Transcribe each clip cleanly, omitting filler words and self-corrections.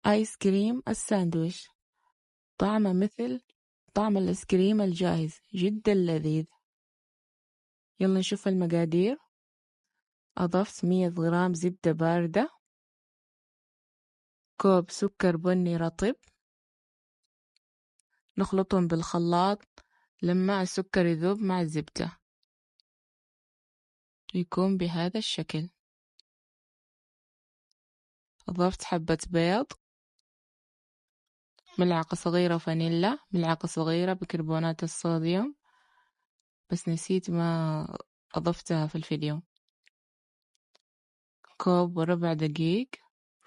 آيس كريم الساندويش، طعمه مثل طعم الآيس كريم الجاهز، جدا لذيذ. يلا نشوف المقادير. أضفت 100 غرام زبدة باردة، كوب سكر بني رطب، نخلطهم بالخلاط لما السكر يذوب مع الزبدة، يكون بهذا الشكل. أضفت حبة بيض، ملعقة صغيرة فانيلا، ملعقة صغيرة بيكربونات الصوديوم، بس نسيت ما أضفتها في الفيديو. كوب وربع دقيق،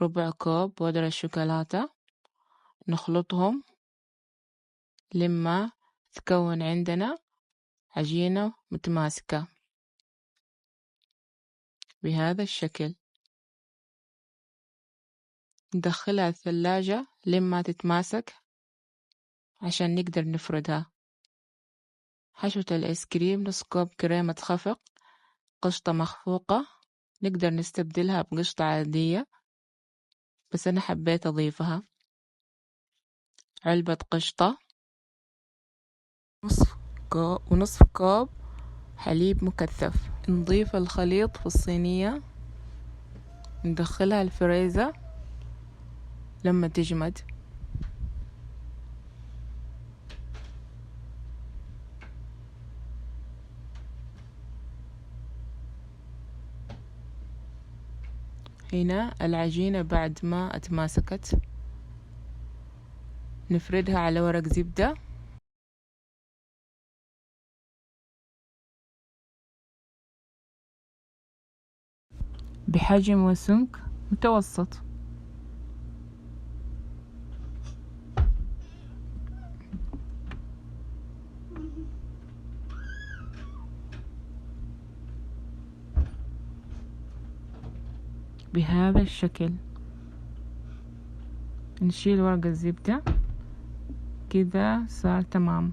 ربع كوب بودرة الشوكولاتة، نخلطهم لما تكون عندنا عجينة متماسكة بهذا الشكل. ندخلها الثلاجة لما تتماسك عشان نقدر نفردها. حشوة الآيس كريم نص كوب كريمة خفق، قشطة مخفوقة، نقدر نستبدلها بقشطة عادية بس أنا حبيت أضيفها. علبة قشطة، ونصف كوب حليب مكثف. نضيف الخليط في الصينية، ندخلها الفريزر لما تجمد. هنا العجينة بعد ما اتماسكت، نفردها على ورق زبدة بحجم وسمك متوسط. بهذا الشكل. نشيل ورق الزبدة كذا صار تمام.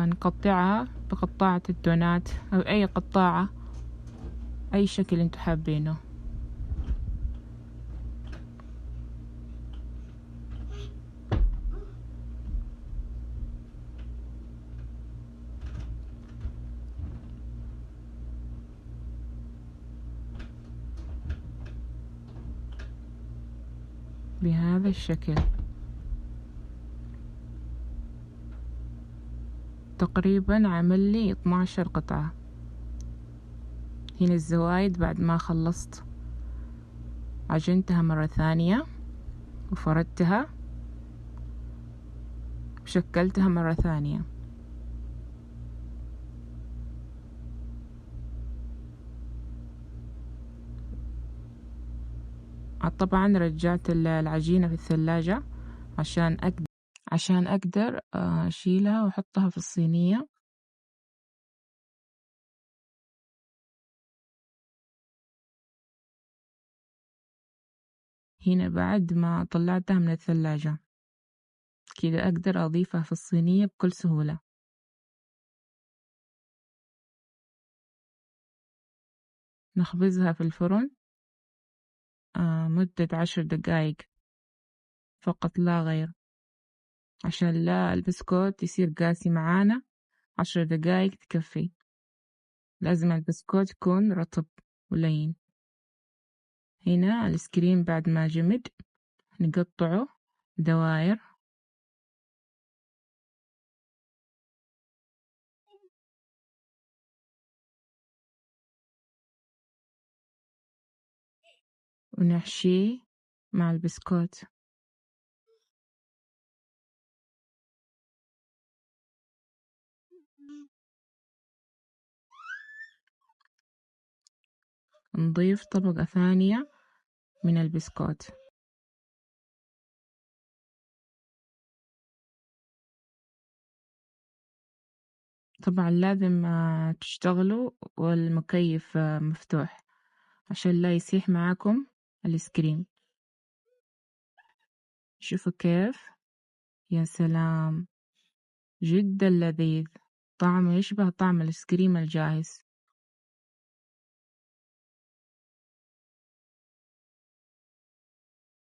نقطعها بقطاعة الدونات أو أي قطاعة، أي شكل انتو حابينه. بهذا الشكل. تقريبا عمل لي 12 قطعة. هنا الزوايد بعد ما خلصت عجنتها مرة ثانية وفردتها وشكلتها مرة ثانية. طبعا رجعت العجينة في الثلاجة عشان أقدر أشيلها وأحطها في الصينية. هنا بعد ما طلعتها من الثلاجة كده أقدر أضيفها في الصينية بكل سهولة. نخبزها في الفرن مدة 10 دقايق فقط لا غير، عشان لا البسكوت يصير قاسي معانا. 10 دقايق تكفي. لازم البسكوت يكون رطب ولين. هنا الآيس كريم بعد ما جمد نقطعه دواير. ونحشيه مع البسكوت. نضيف طبقة ثانية من البسكوت. طبعا لازم تشتغلوا والمكيف مفتوح عشان لا يسيح معاكم الآيس كريم. شوفوا كيف، يا سلام، جدا لذيذ، طعمه يشبه طعم الآيس كريم الجاهز.